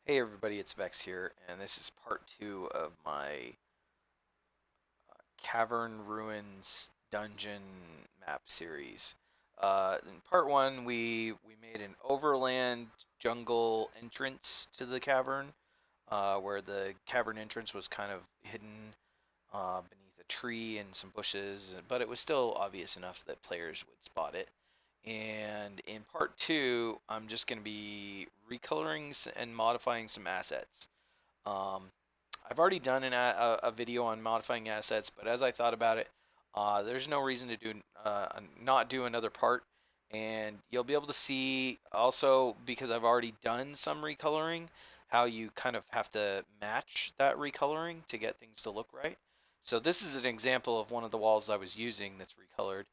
Hey everybody, it's Vex here, and this is part two of my Cavern Ruins dungeon map series. In part one, we made an overland jungle entrance to the cavern, where the cavern entrance was kind of hidden beneath a tree and some bushes, but it was still obvious enough that players would spot it. And in part two, I'm just going to be recoloring and modifying some assets. Um, I've already done a video on modifying assets, but as I thought about it, there's no reason to not do another part. And you'll be able to see also, because I've already done some recoloring, how you kind of have to match that recoloring to get things to look right. So this is an example of one of the walls I was using that's recolored,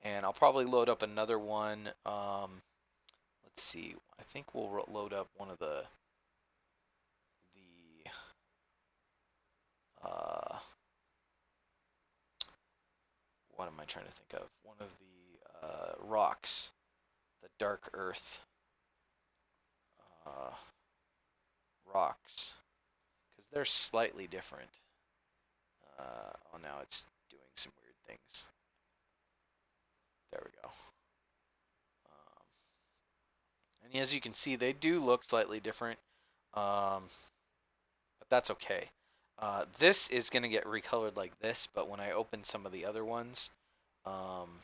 and I'll probably load up another one. Let's see, I think we'll load up one of the uh, what am I trying to think of? One of the rocks, the dark earth uh, rocks, because they're slightly different. Oh, now it's doing some weird things. There we go. Um, and as you can see, they do look slightly different, um, but that's okay. This is going to get recolored like this, but when I open some of the other ones, I'm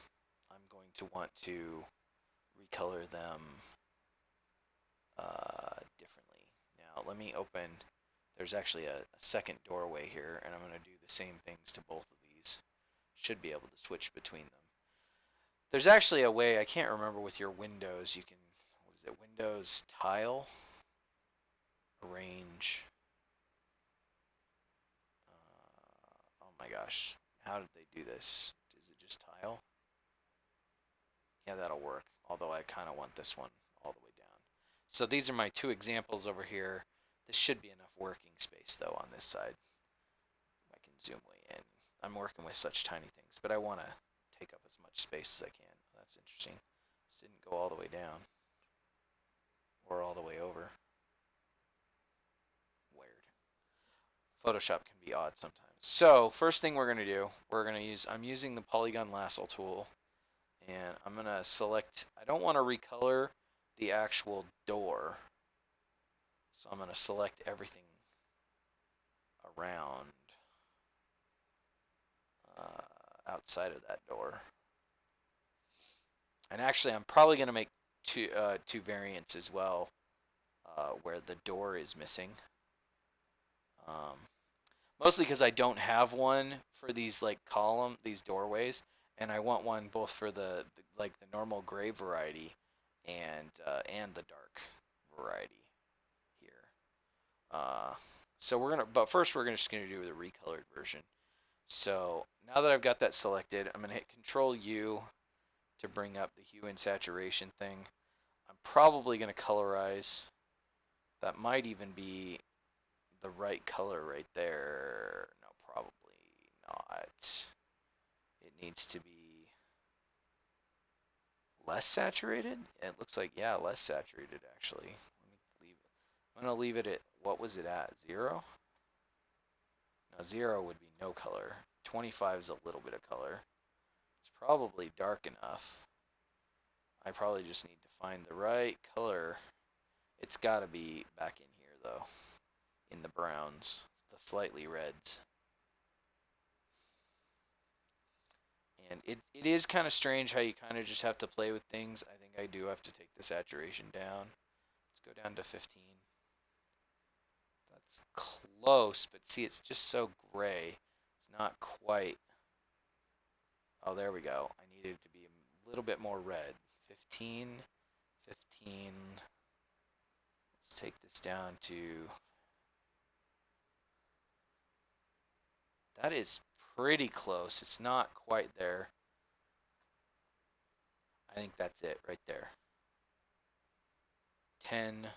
going to want to recolor them differently. Now, let me open. There's actually a second doorway here, and I'm going to do the same things to both of these. Should be able to switch between them. There's actually a way, I can't remember with your windows, you can, what is it, Windows Tile? Arrange. Oh my gosh, how did they do this? Is it just tile? Yeah, that'll work, although I kind of want this one all the way down. So these are my two examples over here. This should be enough working space though on this side. I can zoom way in. I'm working with such tiny things, but I want to take up as much space as I can. That's interesting. This didn't go all the way down or all the way over. Weird. Photoshop can be odd sometimes. So first thing we're gonna do, I'm using the polygon lasso tool, and I'm gonna select. I don't want to recolor the actual door, so I'm gonna select everything around outside of that door. And actually, I'm probably gonna make two variants as well, where the door is missing. Um, Mostly because I don't have one for these like these doorways, and I want one both for the normal gray variety and the dark variety here. Uh, so but first just gonna do the recolored version. So now that I've got that selected, I'm gonna hit Control U to bring up the hue and saturation thing. I'm probably gonna colorize. That might even be the right color right there. No, probably not. It needs to be less saturated. It looks like, yeah, less saturated actually. Let me leave it. I'm gonna leave it at, what was it at? 0? Now 0 would be no color. 25 is a little bit of color. It's probably dark enough. I probably just need to find the right color. It's gotta be back in here though, in the browns, the slightly reds. And it is kind of strange how you kind of just have to play with things. I think I do have to take the saturation down. Let's go down to 15. That's close, but see, it's just so gray. It's not quite. Oh, there we go. I needed it to be a little bit more red. 15, 15. Let's take this down to. That is pretty close. It's not quite there. I think that's it right there. 10.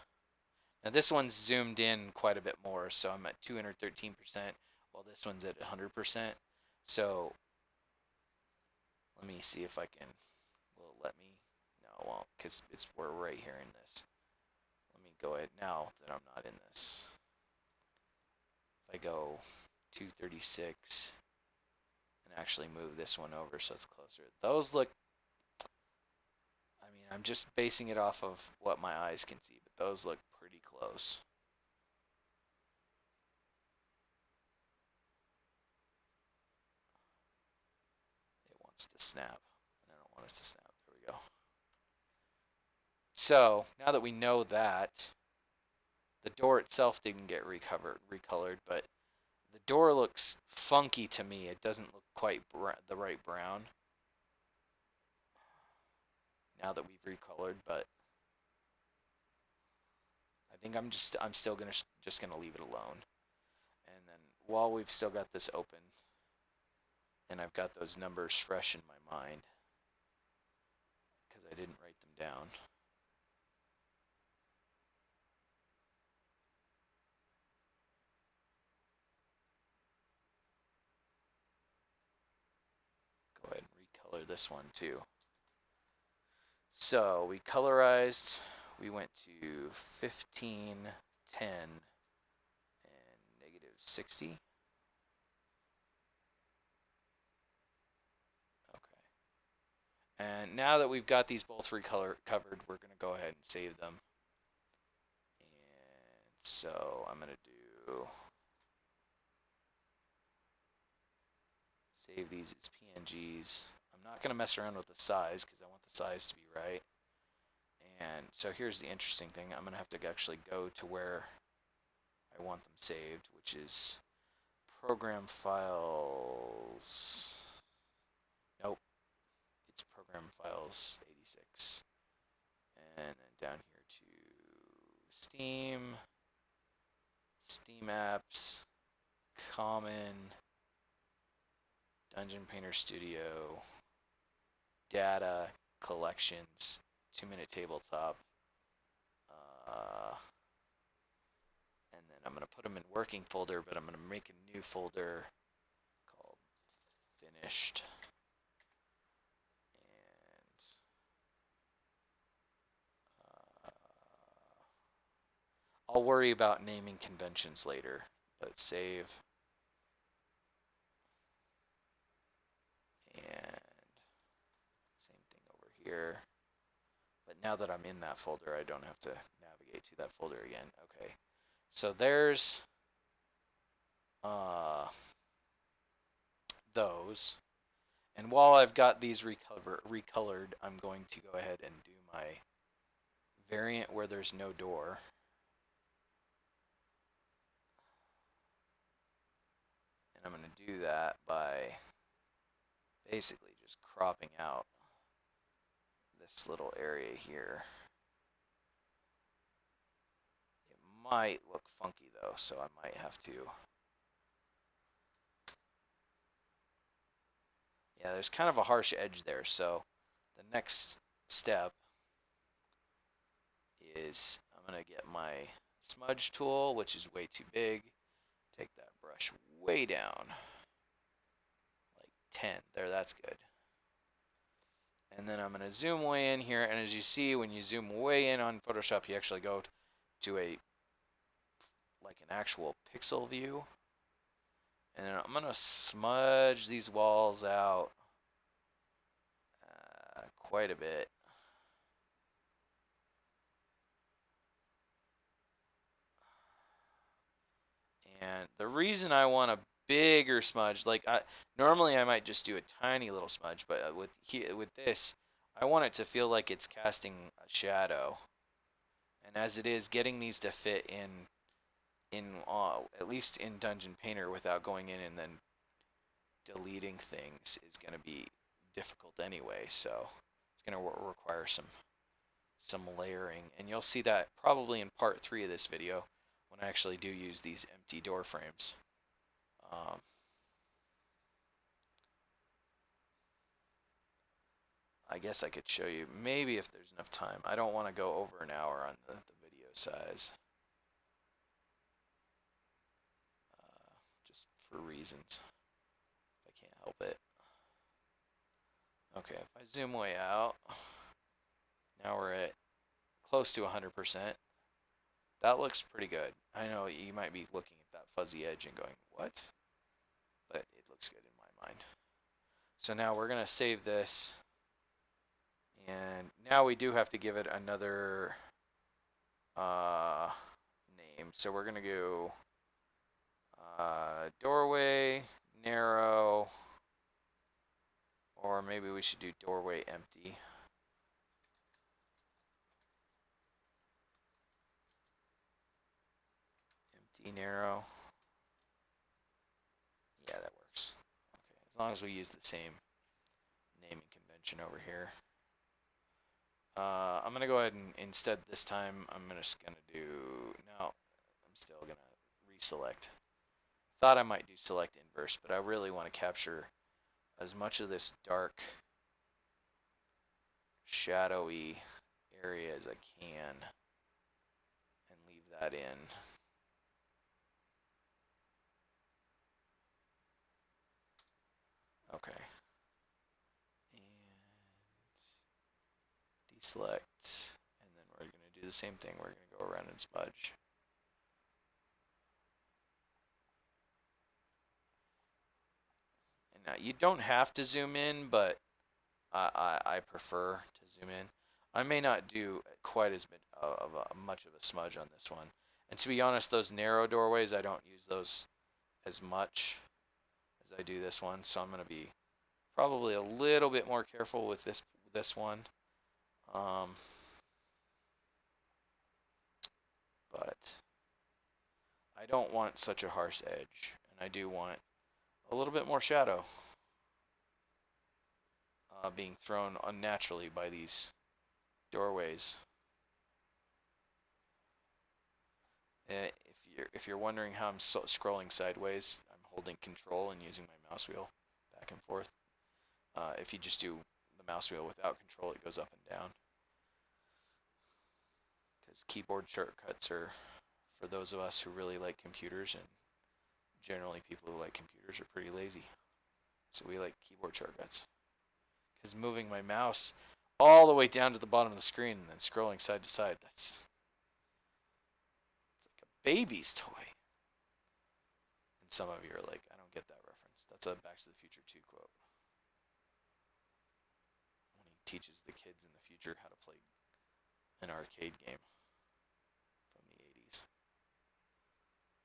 Now this one's zoomed in quite a bit more, so I'm at 213%, while this one's at 100%. So let me see if I can. Will it let me? No, it won't, because we're right here in this. Let me go ahead now that I'm not in this. If I go 236 and actually move this one over so it's closer. Those look, I mean, I'm just basing it off of what my eyes can see, but those look pretty close. It wants to snap, and I don't want it to snap. There we go. So, now that we know that, the door itself didn't get recolored, but the door looks funky to me. It doesn't look quite the right brown now that we've recolored, but I think I'm still just gonna leave it alone. And then while we've still got this open and I've got those numbers fresh in my mind because I didn't write them down. Go ahead and recolor this one too. So we colorized, we went to 15, 10, and negative 60. Okay. And now that we've got these both covered, we're going to go ahead and save them. And so I'm going to do save these as PNGs. I'm not going to mess around with the size because I want the size to be right. And so here's the interesting thing. I'm going to have to actually go to where I want them saved, which is program files. Nope, it's program files 86. And then down here to Steam, Steam apps, common, Dungeon Painter Studio, data, collections, 2-minute tabletop, and then I'm going to put them in working folder, but I'm going to make a new folder called finished. And I'll worry about naming conventions later. Let's save. And same thing over here. But now that I'm in that folder, I don't have to navigate to that folder again. Okay. So there's those. And while I've got these recolored, I'm going to go ahead and do my variant where there's no door. And I'm going to do that by basically just cropping out this little area here. It might look funky though, so I might have to. Yeah, there's kind of a harsh edge there, so the next step is I'm going to get my smudge tool, which is way too big, take that brush way down, like 10. There, that's good. And then I'm going to zoom way in here, and as you see, when you zoom way in on Photoshop, you actually go to like an actual pixel view. And then I'm going to smudge these walls out quite a bit. And the reason I want a bigger smudge, like normally I might just do a tiny little smudge, but with this, I want it to feel like it's casting a shadow. And as it is, getting these to fit in at least in Dungeon Painter without going in and then deleting things is going to be difficult anyway. So it's going to require some layering, and you'll see that probably in part 3 of this video when I actually do use these empty door frames. I guess I could show you maybe if there's enough time. I don't want to go over an hour on the video size. Just for reasons. I can't help it. Okay, if I zoom way out, now we're at close to 100%. That looks pretty good. I know you might be looking at that fuzzy edge and going, what? But it looks good in my mind. So now we're going to save this. And now we do have to give it another name. So we're going to go doorway, narrow, or maybe we should do doorway empty. Empty, narrow. Yeah, that works. Okay, as long as we use the same naming convention over here. I'm going to go ahead and instead this time I'm just going to do, no, I'm still going to reselect. Thought I might do select inverse, but I really want to capture as much of this dark, shadowy area as I can and leave that in. Okay. And deselect. And then we're going to do the same thing. We're going to go around and smudge. And now you don't have to zoom in, but I prefer to zoom in. I may not do quite as much of a smudge on this one. And to be honest, those narrow doorways, I don't use those as much as I do this one. So I'm going to be probably a little bit more careful with this one. But I don't want such a harsh edge, and I do want a little bit more shadow being thrown unnaturally by these doorways. If you're wondering how I'm scrolling sideways, I'm holding control and using my mouse wheel back and forth. If you just do the mouse wheel without control, it goes up and down. Because keyboard shortcuts are for those of us who really like computers, and generally people who like computers are pretty lazy. So we like keyboard shortcuts. Because moving my mouse all the way down to the bottom of the screen and then scrolling side to side, it's like a baby's toy. And some of you are like, I don't get that reference. That's a Back to the Future 2 quote. When he teaches the kids in the future how to play an arcade game from the 80s.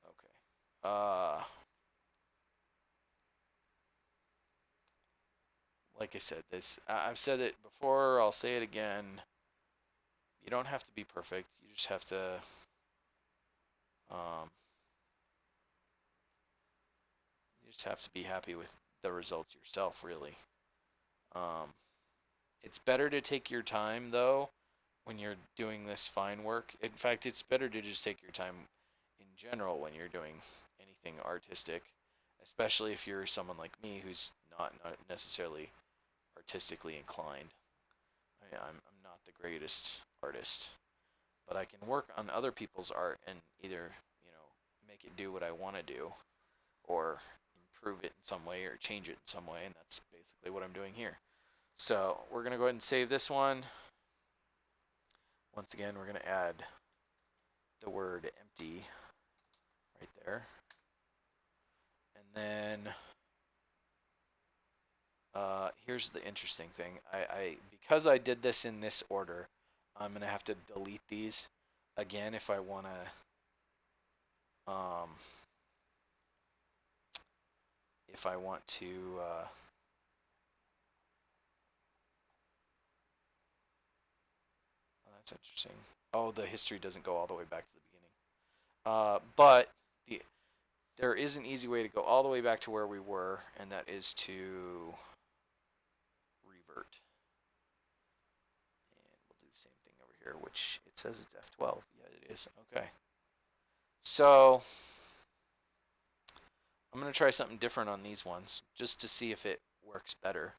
Okay. Like I said, I've said it before, I'll say it again. You don't have to be perfect. You just have to be happy with the results yourself, really. It's better to take your time, though, when you're doing this fine work. In fact, it's better to just take your time in general when you're doing anything artistic, especially if you're someone like me who's not necessarily artistically inclined. I'm not the greatest artist, but I can work on other people's art and either, make it do what I want to do, or improve it in some way or change it in some way, and that's basically what I'm doing here. So we're going to go ahead and save this one. Once again, we're going to add the word empty right there. And then here's the interesting thing. Because I did this in this order, I'm going to have to delete these again if I want to oh, that's interesting. Oh, the history doesn't go all the way back to the beginning. But there is an easy way to go all the way back to where we were, and that is to revert. And we'll do the same thing over here, which it says it's F12. Yeah, it is. Okay. So I'm going to try something different on these ones just to see if it works better.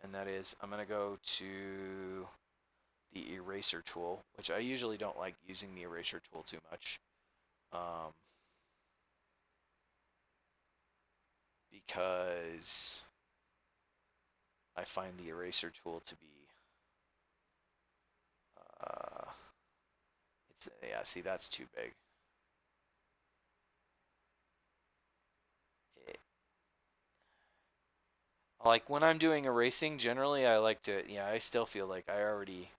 And that is, I'm going to go to the eraser tool, which I usually don't like using the eraser tool too much. Because I find the eraser tool to be Yeah, see, that's too big. It, like when I'm doing erasing, generally I like to, yeah, I still feel like I already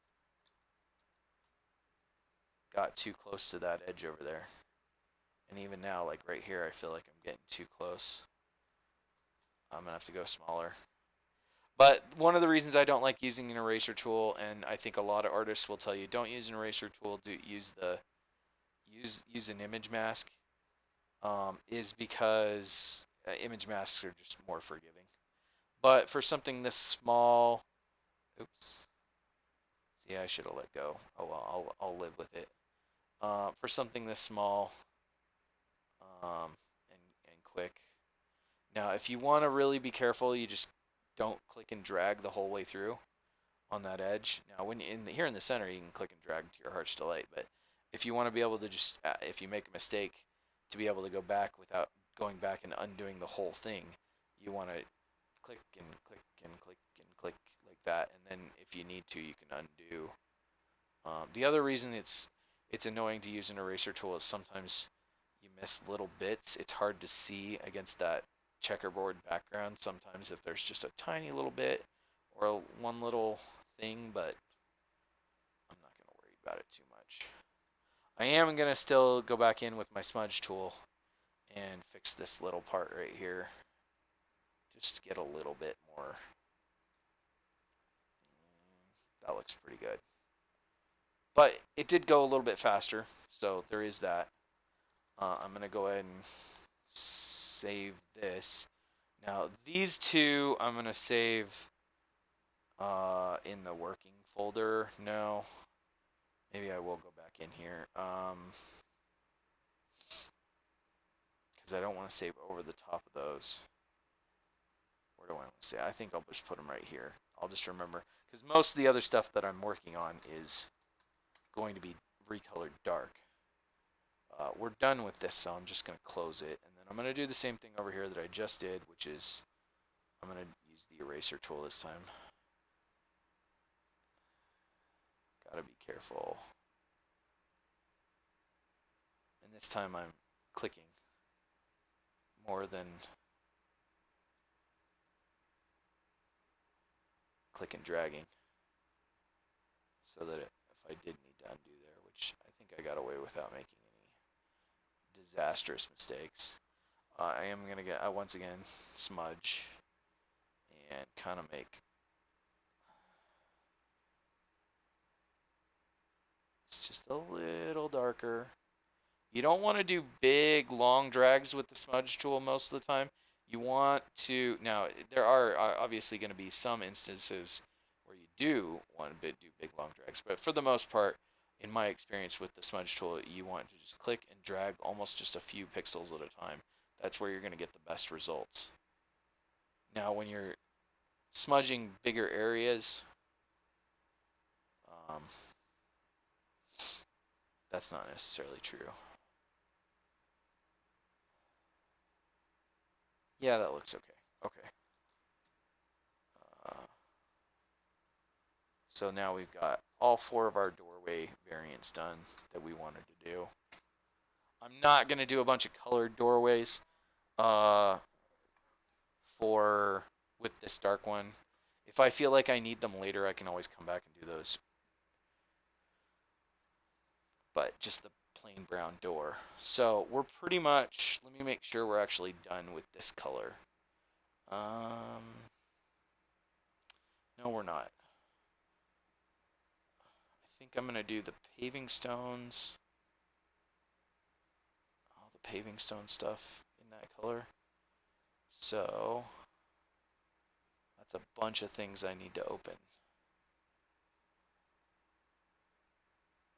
got too close to that edge over there. And even now, like right here, I feel like I'm getting too close. I'm gonna have to go smaller. But one of the reasons I don't like using an eraser tool, and I think a lot of artists will tell you, don't use an eraser tool. Do use an image mask. Is because image masks are just more forgiving. But for something this small, oops. See, I should have let go. Oh well, I'll live with it. For something this small, and quick. Now, if you want to really be careful, you just don't click and drag the whole way through on that edge. Now, when here in the center, you can click and drag to your heart's delight. But if you want to be able to just, if you make a mistake, to be able to go back without going back and undoing the whole thing, you want to click and click and click and click like that. And then if you need to, you can undo. The other reason it's annoying to use an eraser tool is sometimes you miss little bits. It's hard to see against that checkerboard background sometimes if there's just a tiny little bit or one little thing, but I'm not going to worry about it too much. I am going to still go back in with my smudge tool and fix this little part right here just to get a little bit more. That looks pretty good. But it did go a little bit faster, so there is that. I'm going to go ahead and save this. Now, these two I'm going to save in the working folder. No, maybe I will go back in here. Because I don't want to save over the top of those. Where do I want to say? I think I'll just put them right here. I'll just remember. Because most of the other stuff that I'm working on is going to be recolored dark. We're done with this, so I'm just going to close it. And then I'm going to do the same thing over here that I just did, which is I'm going to use the eraser tool this time. Gotta be careful. And this time I'm clicking more than click and dragging. So that if I did need to undo there, which I think I got away without making any disastrous mistakes, I am going to get, once again, smudge and kind of make it's just a little darker. You don't want to do big, long drags with the smudge tool most of the time. You want to, now, there are obviously going to be some instances where you do want to do big, long drags, but for the most part, in my experience with the smudge tool, you want to just click and drag almost just a few pixels at a time. That's where you're going to get the best results. Now, when you're smudging bigger areas, um, that's not necessarily true. Yeah, that looks okay. Okay. Uh, so now we've got all four of our doorway variants done that we wanted to do. I'm not going to do a bunch of colored doorways uh, for with this dark one. If I feel like I need them later, I can always come back and do those. But just the plain brown door. So we're pretty much, let me make sure we're actually done with this color. No, we're not. I think I'm going to do the paving stones. All the paving stone stuff in that color. So that's a bunch of things I need to open.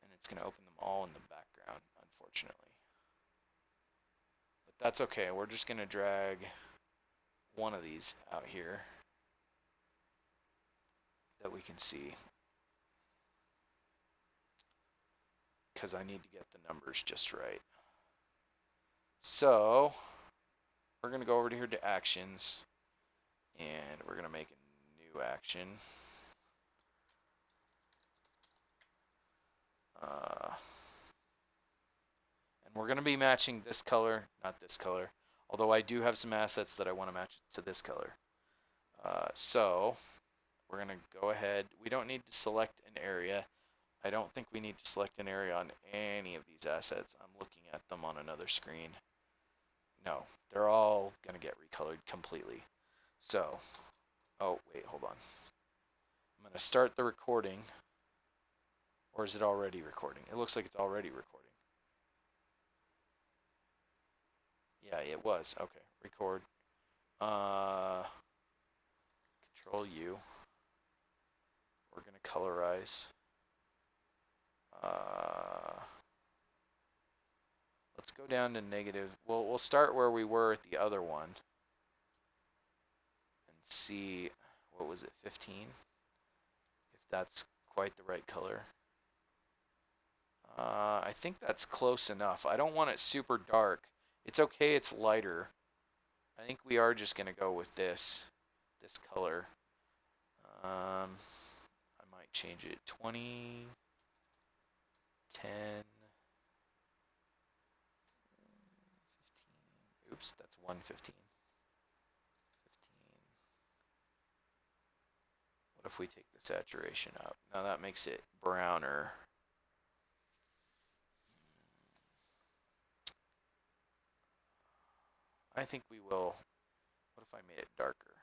And it's going to open them all in the background, unfortunately. But that's okay. We're just going to drag one of these out here that we can see. Because I need to get the numbers just right. So we're going to go over to here to actions. And we're going to make a new action. We're going to be matching this color, not this color. Although I do have some assets that I want to match to this color. So we're going to go ahead. We don't need to select an area. I don't think we need to select an area on any of these assets. I'm looking at them on another screen. No, they're all going to get recolored completely. So, oh, wait, hold on. I'm going to start the recording. Or is it already recording? It looks like it's already recording. Yeah, it was. Okay, record. Control U. We're going to colorize. Let's go down to negative. We'll start where we were at the other one. And see, what was it, 15? If that's quite the right color. I think that's close enough. I don't want it super dark. It's okay, it's lighter. I think we are just going to go with this color. I might change it 20, 10, 15. Oops, that's 115. 15. What if we take the saturation up? Now that makes it browner. I think we will. What if I made it darker?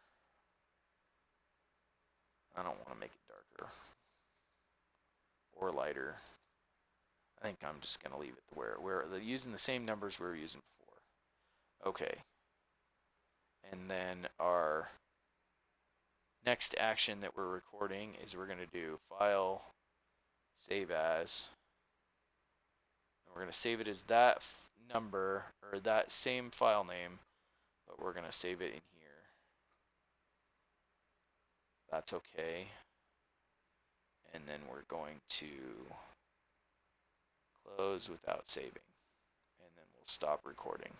I don't want to make it darker. Or lighter. I think I'm just going to leave it where we're using the same numbers we were using before. Okay. And then our next action that we're recording is we're going to do file, save as. And we're going to save it as that number or that same file name, but we're going to save it in here. That's okay. And then we're going to close without saving. And then we'll stop recording.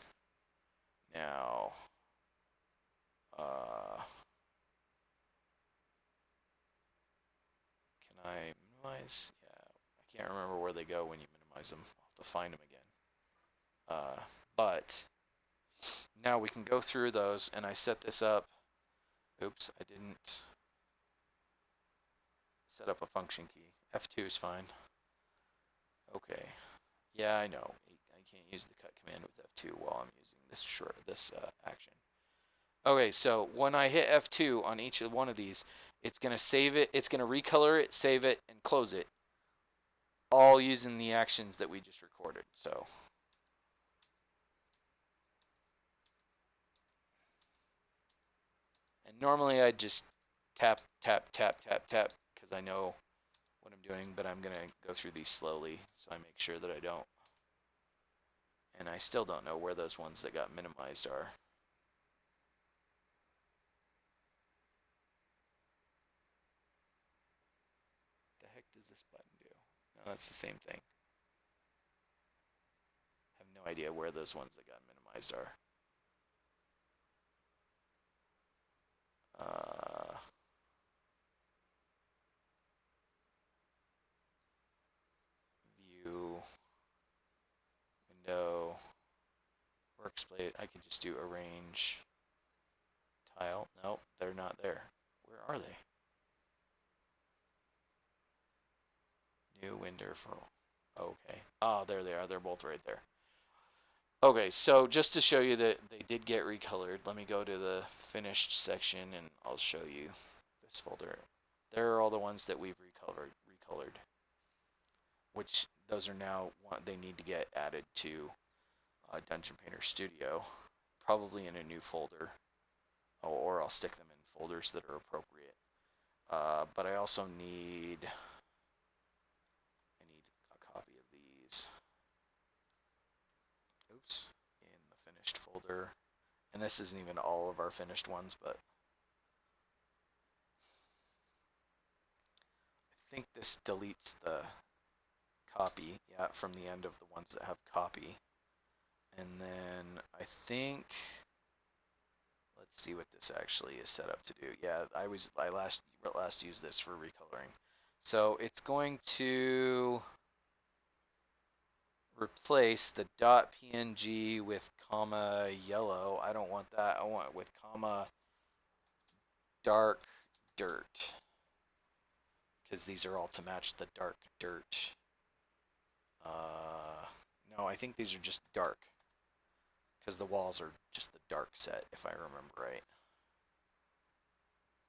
Now, can I minimize? Yeah, I can't remember where they go when you minimize them. I'll have to find them again. But now we can go through those, and I set this up. Oops, I didn't set up a function key. F2 is fine. Okay. Yeah, I know. I can't use the cut command with F2 while I'm using this action. Okay, so when I hit F2 on each one of these, it's going to save it, it's going to recolor it, save it, and close it, all using the actions that we just recorded. So and normally I'd just tap, tap, tap, tap, tap, because I know what I'm doing, but I'm going to go through these slowly so I make sure that I don't. And I still don't know where those ones that got minimized are. The heck does this button do? No, that's the same thing. I have no idea where those ones that got minimized are. View, window, workspace. I could just do arrange tile. Nope, they're not there. Where are they? New window for. Okay. Oh, there they are. They're both right there. Okay, so just to show you that they did get recolored, let me go to the finished section and I'll show you this folder. There are all the ones that we've recolored, which those are now they need to get added to Dungeon Painter Studio, probably in a new folder, or I'll stick them in folders that are appropriate. But I also need a copy of these. Oops, in the finished folder. And this isn't even all of our finished ones, but I think this deletes the copy, yeah, from the end of the ones that have copy. And then I think, let's see what this actually is set up to do. Yeah, I last used this for recoloring. So it's going to, replace the .png with comma yellow. I don't want that. I want it with comma dark dirt, because these are all to match the dark dirt. No, I think these are just dark, because the walls are just the dark set, if I remember right.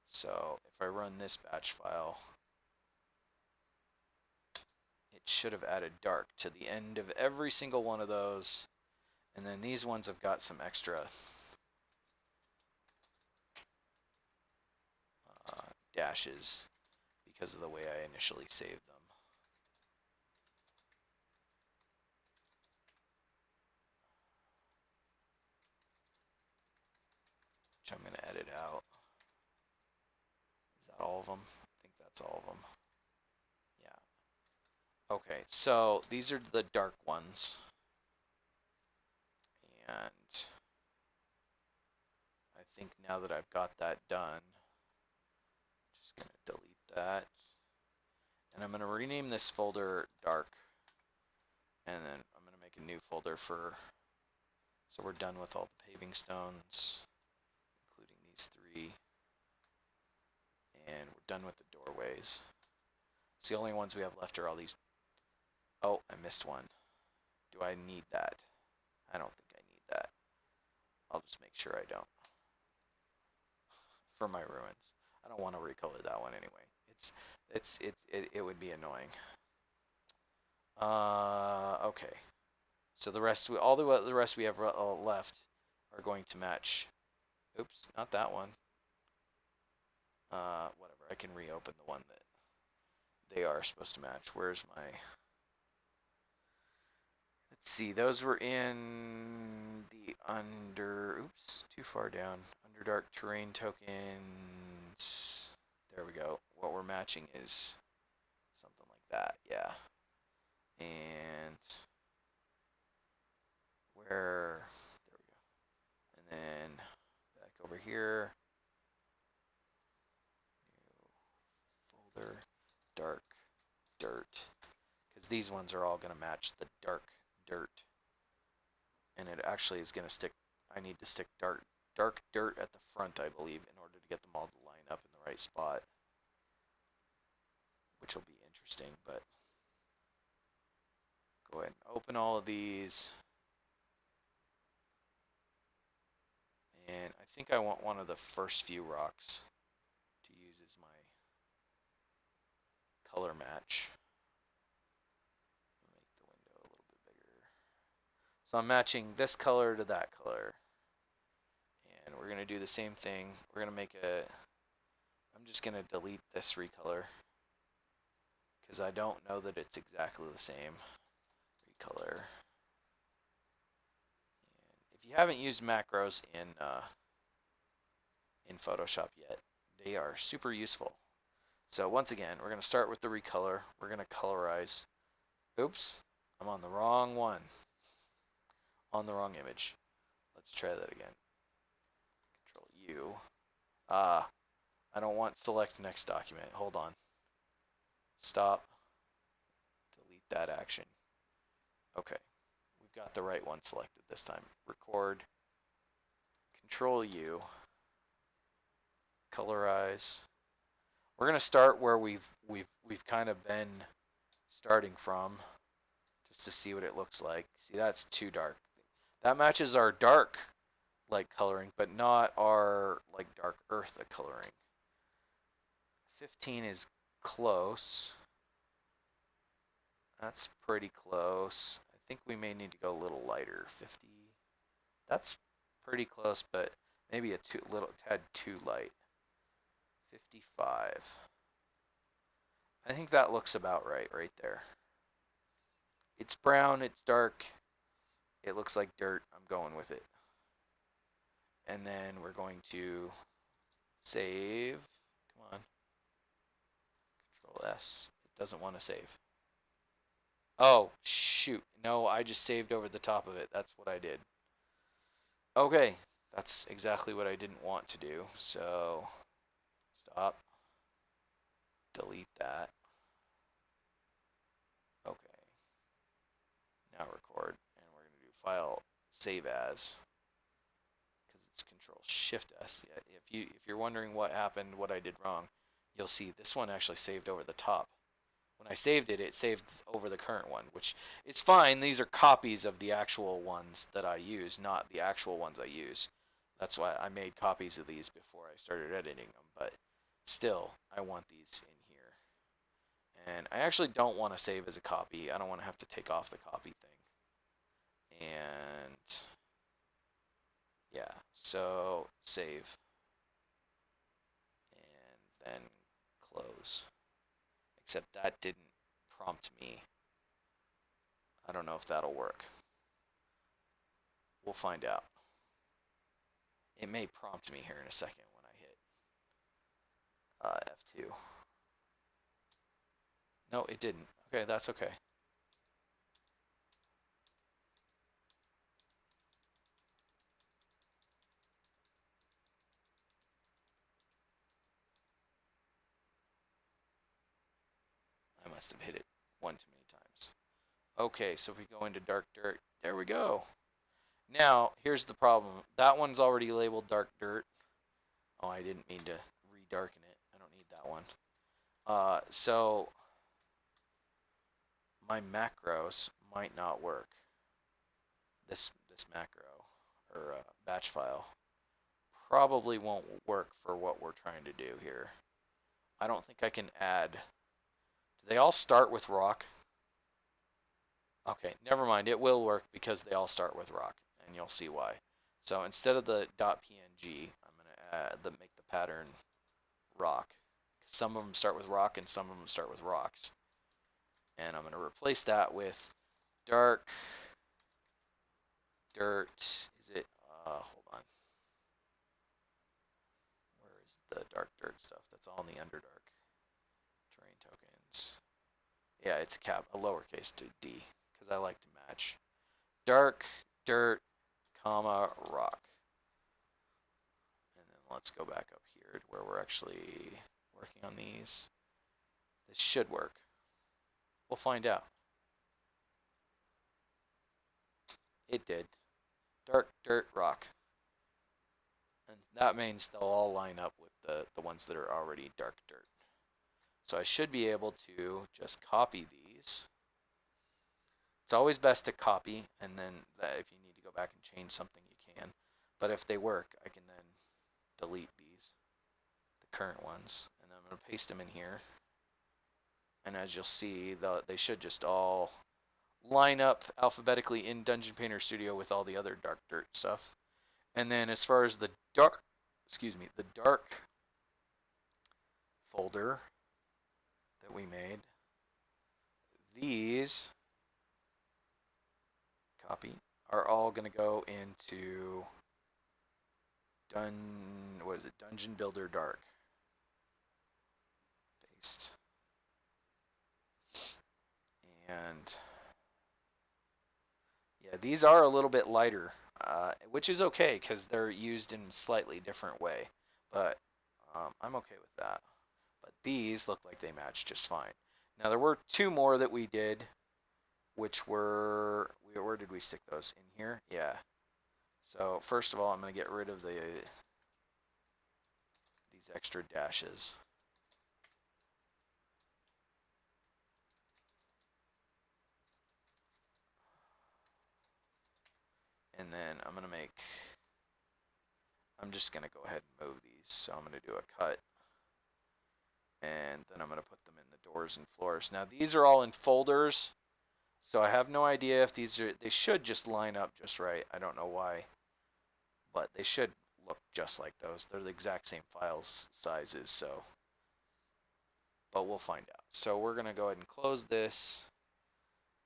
So if I run this batch file, it should have added dark to the end of every single one of those. And then these ones have got some extra dashes because of the way I initially saved them. Which I'm going to edit out. Is that all of them? I think that's all of them. Yeah. Okay, so these are the dark ones. And I think now that I've got that done, just going to delete that. And I'm going to rename this folder dark. And then I'm going to make a new folder for, so we're done with all the paving stones, including these 3. And we're done with the doorways. So the only ones we have left are all these. Oh, I missed one. Do I need that? I don't think I need that. I'll just make sure I don't. For my ruins. I don't want to recolor that one anyway. It would be annoying. Okay. So the rest, all the rest we have left are going to match. Oops, not that one. Whatever. I can reopen the one that they are supposed to match. Where's my? Let's see. Those were in the under. Oops, too far down. Underdark terrain tokens. There we go. What we're matching is something like that. Yeah. And where? There we go. And then back over here. New folder. Dark dirt. Because these ones are all going to match the dark dirt. And it actually is going to stick. I need to stick dark dirt at the front, I believe, in order to get them all to line up in the right spot. Which will be interesting, but go ahead and open all of these. And I think I want one of the first few rocks to use as my color match. Make the window a little bit bigger. So I'm matching this color to that color. And we're going to do the same thing. We're going to make a... I'm just going to delete this recolor, because I don't know that it's exactly the same recolor. And if you haven't used macros in Photoshop yet, they are super useful. So once again, we're going to start with the recolor. We're going to colorize. Oops, I'm on the wrong one. On the wrong image. Let's try that again. Control U. I don't want select next document. Hold on. Stop. Delete that action. Okay. We've got the right one selected this time. Record. Control U. Colorize. We're going to start where we've kind of been starting from, just to see what it looks like. See, that's too dark. That matches our dark light coloring, but not our like dark earth coloring. 15 is close. That's pretty close. I think we may need to go a little lighter. 50. That's pretty close, but maybe a little tad too light. 55. I think that looks about right there. It's brown, it's dark. It looks like dirt. I'm going with it. And then we're going to save. Come on. Control S. It doesn't want to save. Oh, shoot. No, I just saved over the top of it. That's what I did. Okay. That's exactly what I didn't want to do. So, stop. Delete that. Okay. Now record, and we're going to do file save as, because it's Control Shift S. Yeah, if you're wondering what happened, what I did wrong, you'll see this one actually saved over the top. When I saved it, it saved over the current one, which is fine. These are copies of the actual ones that I use, not the actual ones I use. That's why I made copies of these before I started editing them, but still, I want these in here. And I actually don't want to save as a copy. I don't want to have to take off the copy thing. And yeah, so save and then close. Except that didn't prompt me. I don't know if that'll work. We'll find out. It may prompt me here in a second when I hit F2. No, it didn't. Okay, that's okay. I must have hit it one too many times. Okay, so if we go into dark dirt, there we go. Now, here's the problem. That one's already labeled dark dirt. Oh, I didn't mean to redarken it. I don't need that one. So my macros might not work. This macro or batch file probably won't work for what we're trying to do here. I don't think I can add. Do they all start with rock? Okay, never mind. It will work because they all start with rock, and you'll see why. So instead of the .png, I'm going to make the pattern rock. Some of them start with rock and some of them start with rocks. And I'm going to replace that with dark dirt. Is it? Hold on. Where is the dark dirt stuff? That's all in the Underdark. Terrain tokens. Yeah, it's a lowercase d, because I like to match. Dark dirt, comma, rock. And then let's go back up here to where we're actually working on these. This should work. We'll find out. It did. Dark dirt, rock. And that means they'll all line up with the ones that are already dark dirt. So I should be able to just copy these. It's always best to copy, and then if you need to go back and change something, you can. But if they work, I can then delete these, the current ones, and I'm going to paste them in here. And as you'll see, they should just all line up alphabetically in Dungeon Painter Studio with all the other dark dirt stuff. And then as far as the dark folder that we made, these copy are all going to go into Dungeon Builder Dark. Paste. And yeah, these are a little bit lighter, which is okay because they're used in a slightly different way. But I'm okay with that. But these look like they match just fine. Now there were two more that we did, which were, where did we stick those? In here? Yeah. So first of all, I'm going to get rid of these extra dashes. And then I'm just going to go ahead and move these. So I'm going to do a cut. And then I'm going to put them in the doors and floors. Now these are all in folders. So I have no idea if they should just line up just right. I don't know why. But they should look just like those. They're the exact same files sizes, so. But we'll find out. So we're going to go ahead and close this.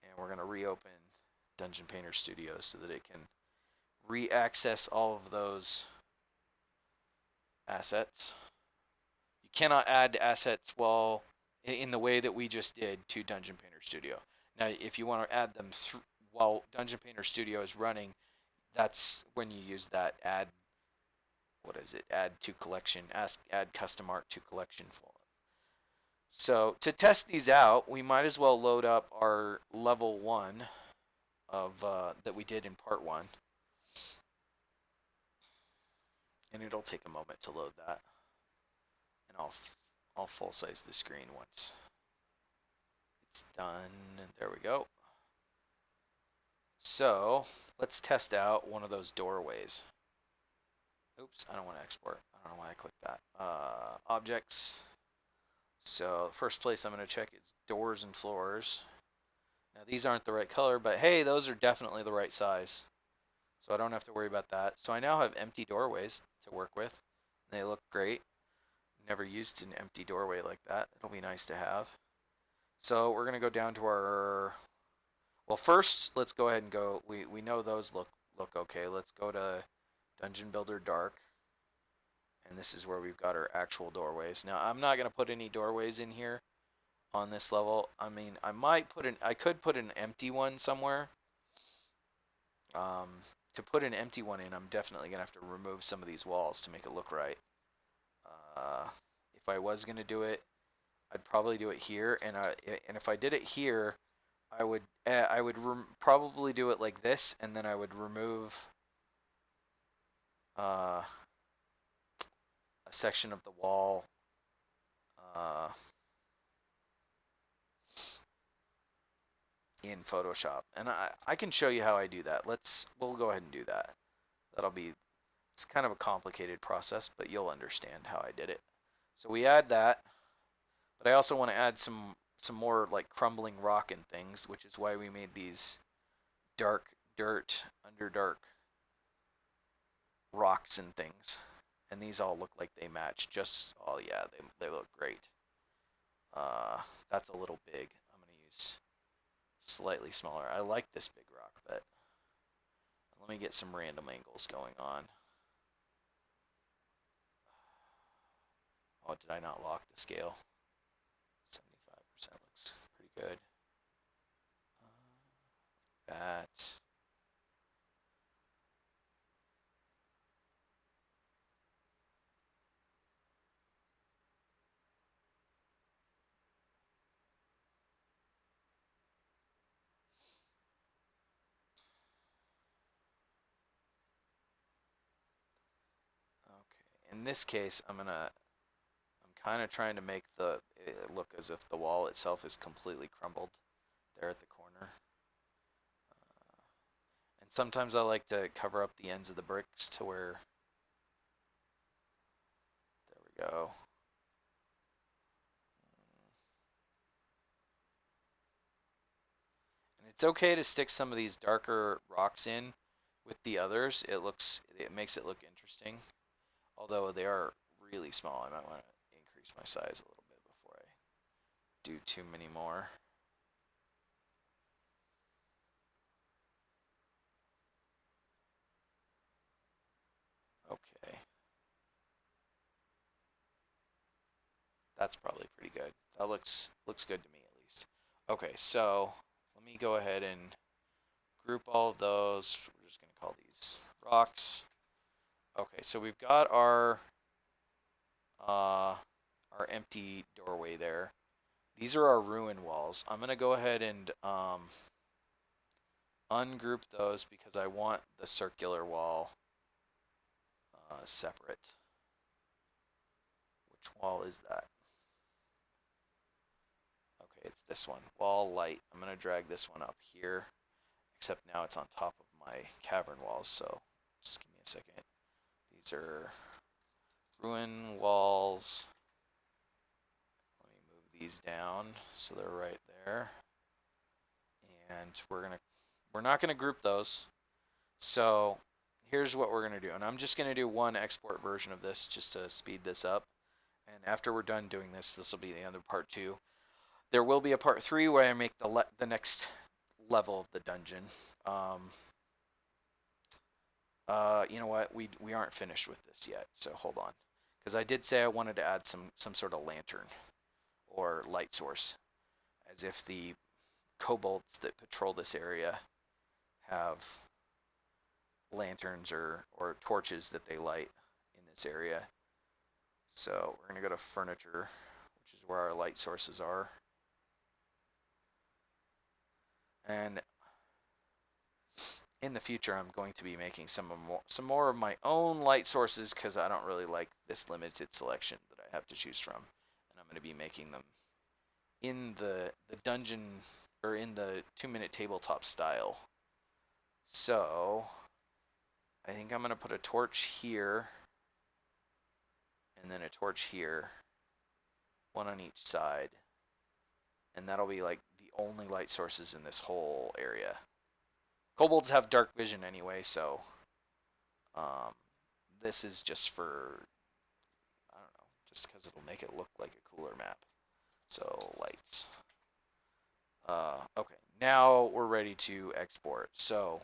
And we're going to reopen Dungeon Painter Studio so that it can re-access all of those assets. You cannot add assets in the way that we just did to Dungeon Painter Studio. Now, if you want to add them while Dungeon Painter Studio is running, that's when you use that add to collection, add custom art to collection folder. So to test these out, we might as well load up our level 1 of that we did in part one, and it'll take a moment to load that, and I'll full size the screen once it's done. And there we go. So let's test out one of those doorways. Oops, I don't want to export. I don't know why I clicked that. Objects. So first place I'm going to check is doors and floors. Now these aren't the right color, but hey, those are definitely the right size. So I don't have to worry about that. So I now have empty doorways to work with. They look great. Never used an empty doorway like that. It'll be nice to have. So we're going to go down to our... Well, first, let's go ahead and go... We know those look okay. Let's go to Dungeon Builder Dark. And this is where we've got our actual doorways. Now, I'm not going to put any doorways in here on this level. I mean, I could put an empty one somewhere. To put an empty one in, I'm definitely going to have to remove some of these walls to make it look right. If I was going to do it, I'd probably do it here, and if I did it here, I would probably do it like this, and then I would remove a section of the wall. In Photoshop, and I can show you how I do that. We'll go ahead and do that. It's kind of a complicated process, but you'll understand how I did it. So we add that, but I also want to add some more like crumbling rock and things, which is why we made these dark dirt, underdark rocks and things. And these all look like they match. Oh yeah, they look great. That's a little big. I'm gonna use slightly smaller. I like this big rock, but let me get some random angles going on. Oh, did I not lock the scale? 75% looks pretty good. That. Okay. In this case, I'm kind of trying to make it look as if the wall itself is completely crumbled there at the corner. And sometimes I like to cover up the ends of the bricks to where, there we go. And it's okay to stick some of these darker rocks in with the others. It makes it look interesting. Although they are really small, I might want to increase my size a little bit before I do too many more. Okay. That's probably pretty good. That looks good to me at least. Okay, so let me go ahead and group all of those. We're just going to call these rocks. Okay, so we've got our empty doorway there. These are our ruin walls. I'm going to go ahead and ungroup those because I want the circular wall separate. Which wall is that? Okay, it's this one. Wall light. I'm going to drag this one up here, except now it's on top of my cavern walls, so just give me a second. These are ruin walls. Let me move these down so they're right there. And we're not gonna group those. So here's what we're gonna do, and I'm just gonna do one export version of this just to speed this up. And after we're done doing this, this will be the end of part 2. There will be a part 3 where I make the next level of the dungeon. You know what? We aren't finished with this yet, so hold on, because I did say I wanted to add some sort of lantern or light source, as if the kobolds that patrol this area have lanterns or torches that they light in this area. So we're gonna go to furniture, which is where our light sources are, and in the future, I'm going to be making some more of my own light sources because I don't really like this limited selection that I have to choose from, and I'm going to be making them in the dungeon or in the 2-minute tabletop style. So I think I'm going to put a torch here and then a torch here, one on each side, and that'll be like the only light sources in this whole area. Kobolds have dark vision anyway, so um, this is just for, I don't know, just because it'll make it look like a cooler map. So lights. Okay, now we're ready to export. So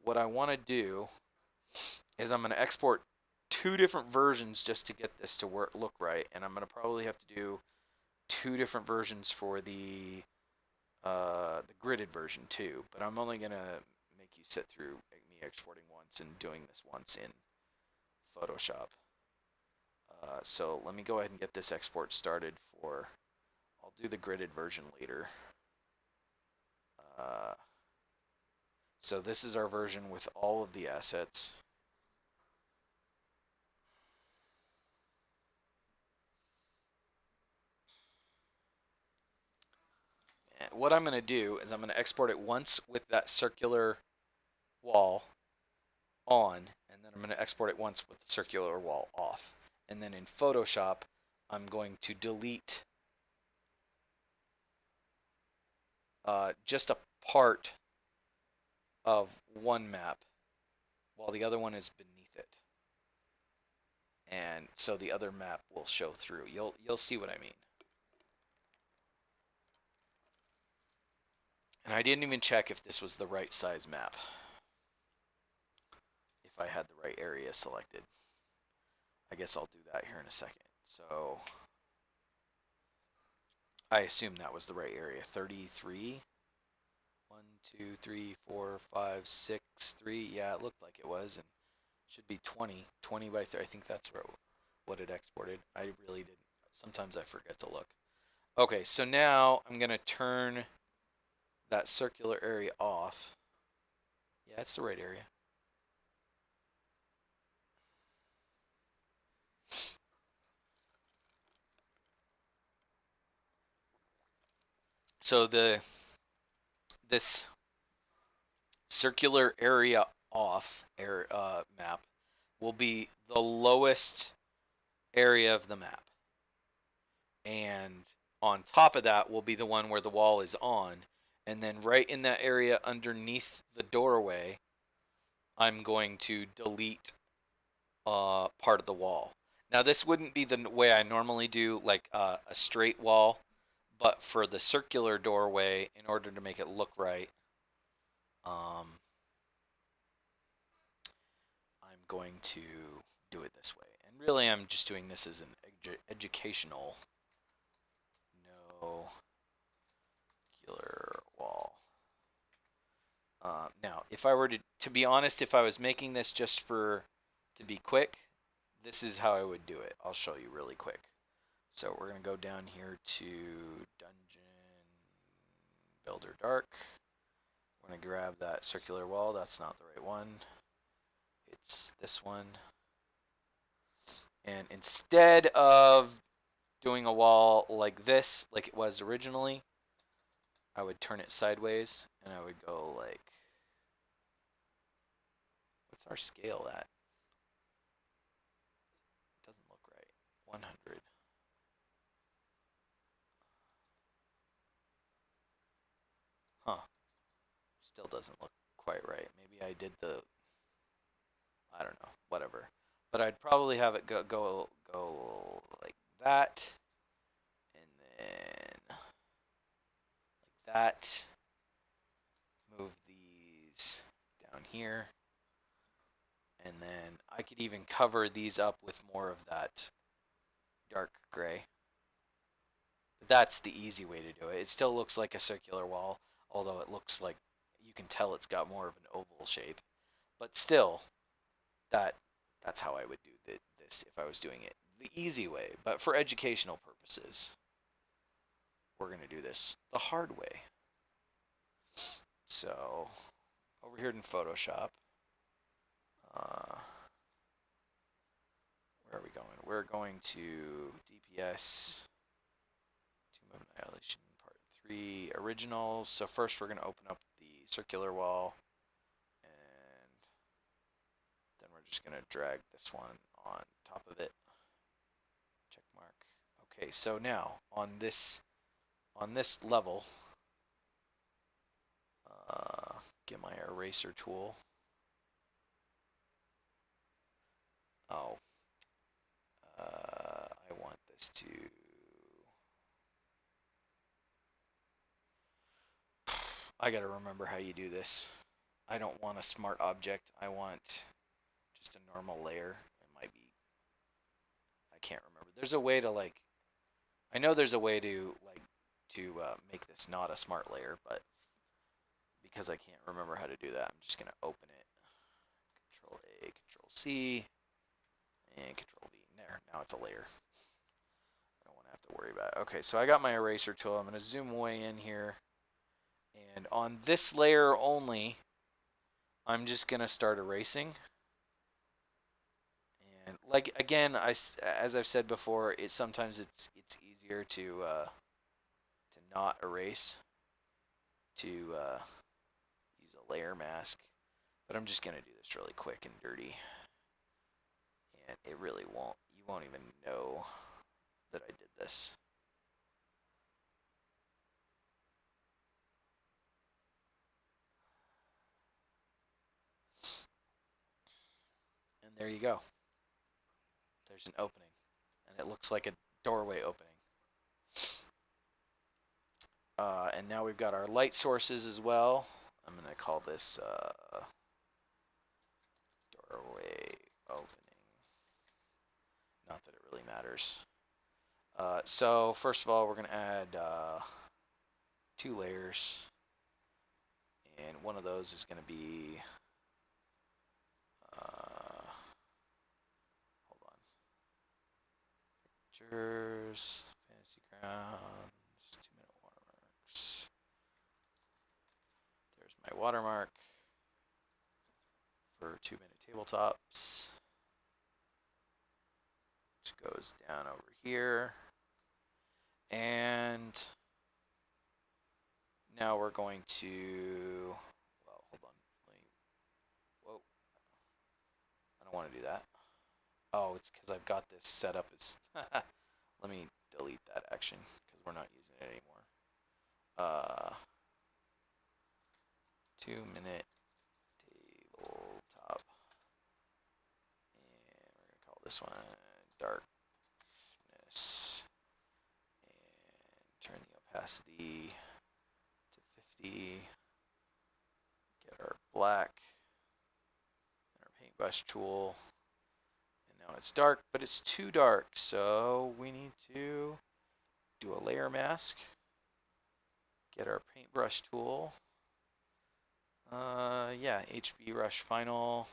what I want to do is I'm going to export 2 different versions just to get this to look right, and I'm going to probably have to do 2 different versions for the gridded version too. But I'm only going to make you sit through me exporting once and doing this once in Photoshop. So let me go ahead and get this export started for. I'll do the gridded version later. Uh, so this is our version with all of the assets. And what I'm going to do is I'm going to export it once with that circular wall on, and then I'm going to export it once with the circular wall off. And then in Photoshop, I'm going to delete just a part of one map while the other one is beneath it. And so the other map will show through. You'll see what I mean. And I didn't even check if this was the right size map. If I had the right area selected. I guess I'll do that here in a second. So I assume that was the right area. 33. 1, 2, 3, 4, 5, 6, 3. Yeah, it looked like it was, and should be 20. 20 by 3. I think that's what it exported. I really didn't. Sometimes I forget to look. Okay, so now I'm gonna turn that circular area off. Yeah, it's the right area. So this circular area off map will be the lowest area of the map. And on top of that will be the one where the wall is on. And then right in that area underneath the doorway, I'm going to delete part of the wall. Now, this wouldn't be the way I normally do, like a straight wall, but for the circular doorway, in order to make it look right, um, I'm going to do it this way. And really, I'm just doing this as an educational, no circular wall. Now, if I were to be honest, if I was making this just to be quick, this is how I would do it. I'll show you really quick. So we're going to go down here to Dungeon Builder Dark. We're going to grab that circular wall. That's not the right one. It's this one. And instead of doing a wall like this, like it was originally, I would turn it sideways and I would go like, what's our scale at? It doesn't look right. 100. Huh. Still doesn't look quite right. Maybe I did I don't know, whatever. But I'd probably have it go like that, and then like that. Move these down here, and then I could even cover these up with more of that dark gray. That's the easy way to do it. It still looks like a circular wall, although it looks like you can tell it's got more of an oval shape. But still, that's how I would do this if I was doing it the easy way. But for educational purposes, we're going to do this the hard way. So over here in Photoshop, uh, where are we going? We're going to DPS, Tomb of Annihilation Part 3 Originals. So first we're going to open up the circular wall, and then we're just going to drag this one on top of it. Check mark. Okay, so now on this level, get my eraser tool. Oh, I want this to. I gotta remember how you do this. I don't want a smart object. I want just a normal layer. It might be. I can't remember. There's a way to like. I know there's a way to like to make this not a smart layer, but because I can't remember how to do that, I'm just gonna open it. Control A, Control C, and Control V. There. Now it's a layer. I don't want to have to worry about it. Okay, so I got my eraser tool. I'm gonna zoom way in here, and on this layer only, I'm just gonna start erasing. And like again, as I've said before, sometimes it's easier to not erase, to use a layer mask. But I'm just gonna do this really quick and dirty, and it really won't. You won't even know that I did this. And there you go. There's an opening, and it looks like a doorway opening. And now we've got our light sources as well. I'm gonna call this doorway opening. Not that it really matters. So first of all, we're gonna add 2 layers, and one of those is gonna be hold on, pictures, fantasy grounds, 2-minute watermarks. There's my watermark for 2-minute tabletops, which goes down over here. And now we're going to, well, hold on. Whoa. I don't want to do that. Oh, it's because I've got this set up as, let me delete that action because we're not using it anymore. 2-minute tabletop. And we're going to call this one darkness. And turn the opacity to 50. Get our black and our paintbrush tool. And now it's dark, but it's too dark, so we need to do a layer mask. Get our paintbrush tool. Yeah, HB Rush Final.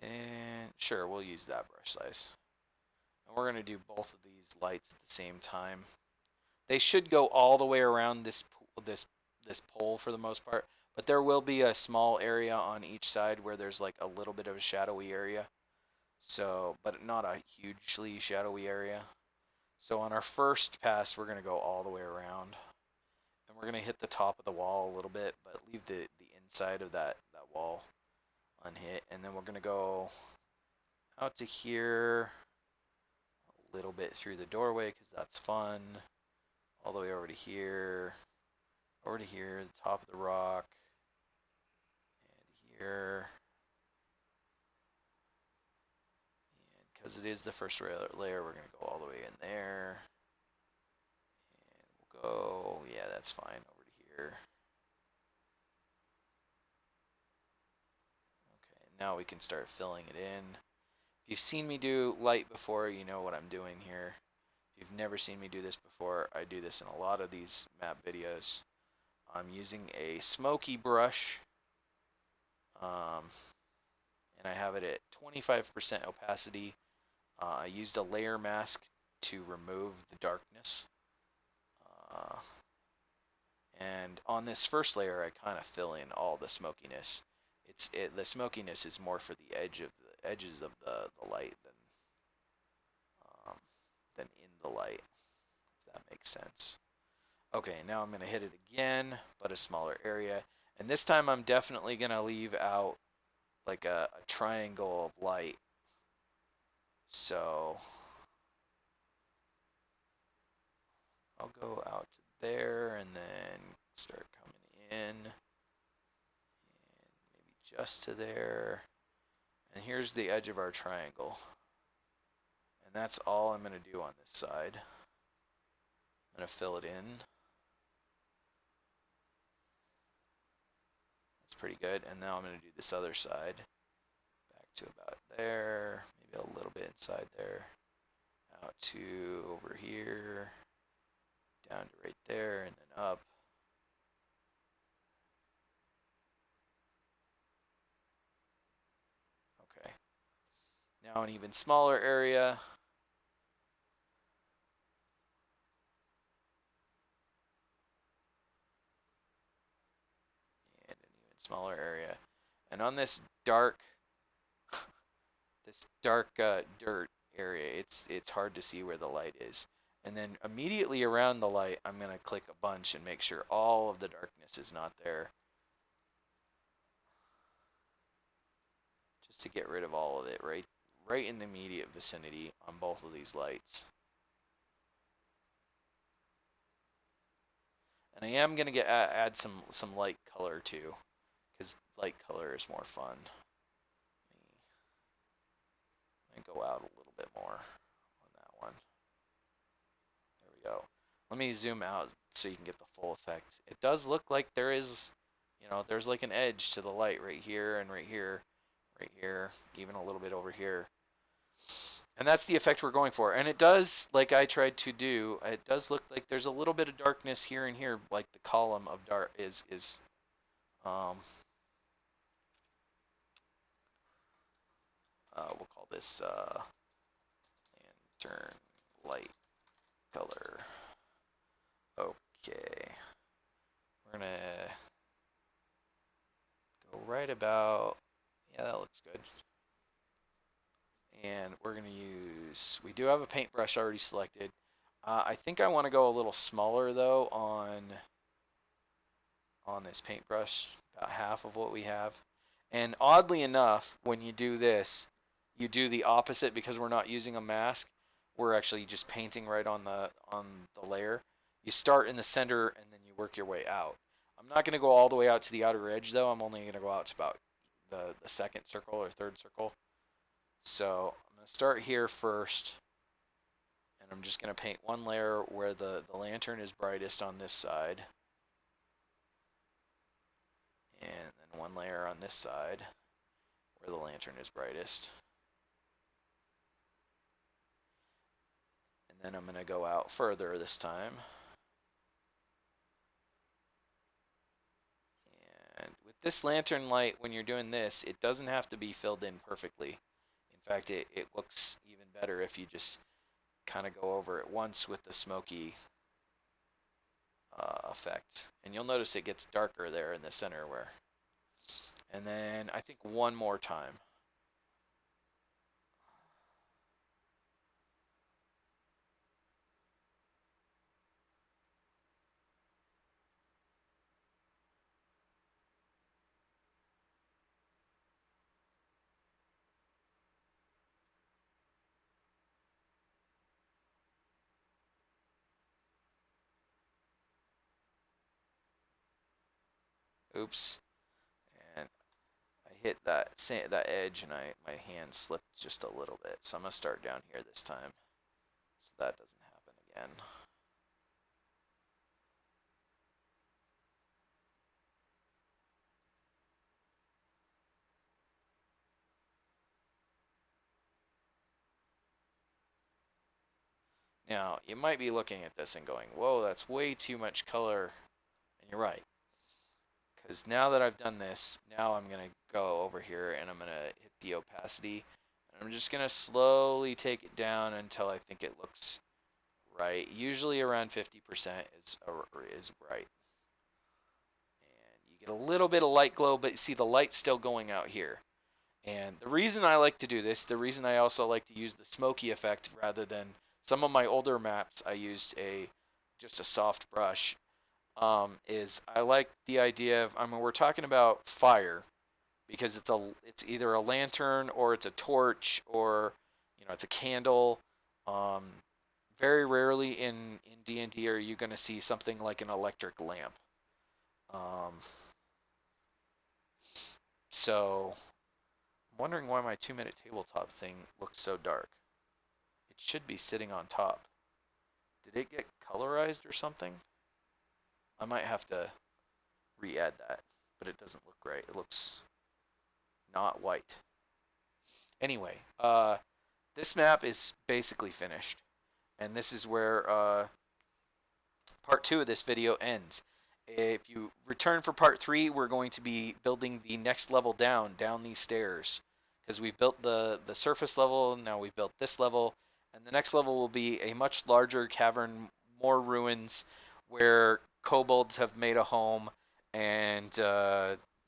And sure, we'll use that brush size. And we're going to do both of these lights at the same time. They should go all the way around this pole for the most part, but there will be a small area on each side where there's like a little bit of a shadowy area. So, but not a hugely shadowy area. So on our first pass, we're going to go all the way around. And we're going to hit the top of the wall a little bit, but leave the inside of that wall unhit. And then we're going to go out to here, a little bit through the doorway because that's fun. All the way over to here, the top of the rock, and here. And because it is the first layer, we're going to go all the way in there. And we'll go, yeah, that's fine, over to here. Okay, now we can start filling it in. If you've seen me do light before, you know what I'm doing here. If you've never seen me do this before, I do this in a lot of these map videos. I'm using a smoky brush, and I have it at 25% opacity. I used a layer mask to remove the darkness. And on this first layer, I kind of fill in all the smokiness. The smokiness is more for the edges of the light um, than in the light, if that makes sense. Okay, now I'm going to hit it again, but a smaller area. And this time I'm definitely going to leave out like a triangle of light. So I'll go out to there and then start coming in. And maybe just to there. And here's the edge of our triangle. And that's all I'm going to do on this side. I'm going to fill it in. That's pretty good. And now I'm going to do this other side. Back to about there. Maybe a little bit inside there. Out to over here. Down to right there and then up. Okay. Now an even smaller area. And an even smaller area. And on this dark dirt area, it's hard to see where the light is. And then immediately around the light, I'm going to click a bunch and make sure all of the darkness is not there. Just to get rid of all of it right in the immediate vicinity on both of these lights. And I am going to add some light color too, because light color is more fun. Let me go out a little bit more on that one. There we go. Let me zoom out so you can get the full effect. It does look like there is, there's like an edge to the light right here and right here, even a little bit over here. And that's the effect we're going for. And it does, like I tried to do, it does look like there's a little bit of darkness here and here, like the column of dark is we'll call this lantern light color. Okay. We're going to go right about, yeah, that looks good. And we're going to use, we do have a paintbrush already selected. I think I want to go a little smaller though on this paintbrush, about half of what we have. And oddly enough, when you do this, you do the opposite because we're not using a mask. We're actually just painting right on the layer. You start in the center and then you work your way out. I'm not going to go all the way out to the outer edge though. I'm only going to go out to about the second circle or third circle. So I'm going to start here first. And I'm just going to paint one layer where the lantern is brightest on this side. And then one layer on this side where the lantern is brightest. And then I'm going to go out further this time. And with this lantern light, when you're doing this, it doesn't have to be filled in perfectly. In fact, it looks even better if you just kind of go over it once with the smoky effect. And you'll notice it gets darker there in the center where. And then I think one more time. Oops. And I hit that edge and my hand slipped just a little bit. So I'm going to start down here this time so that doesn't happen again. Now, you might be looking at this and going, whoa, that's way too much color. And you're right. Because now that I've done this, now I'm going to go over here and I'm going to hit the opacity. And I'm just going to slowly take it down until I think it looks right. Usually around 50% is right. get a little bit of light glow, but you see the light still going out here. And the reason I like to do this, the reason I also like to use the smoky effect rather than some of my older maps, I used just a soft brush. Is I like the idea of, I mean, we're talking about fire because it's either a lantern or it's a torch or it's a candle. Um, Very rarely in D&D are you going to see something like an electric lamp. Um, so I'm wondering why my 2-minute tabletop thing looks so dark. It should be sitting on top. Did it get colorized or something? I might have to re-add that, but it doesn't look right. It looks not white. Anyway, this map is basically finished, and this is where part 2 of this video ends. If you return for part 3, we're going to be building the next level down these stairs, because we built the surface level. Now we've built this level, and the next level will be a much larger cavern, more ruins, where kobolds have made a home, and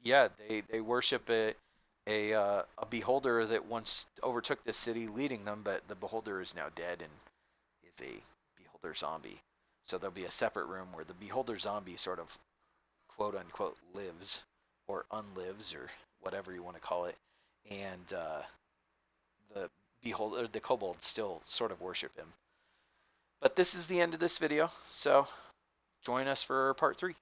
yeah, they worship a beholder that once overtook this city, leading them, but the beholder is now dead and is a beholder zombie. So there'll be a separate room where the beholder zombie sort of quote unquote lives or unlives or whatever you want to call it, and the beholder, the kobolds still sort of worship him. But this is the end of this video, so join us for part 3.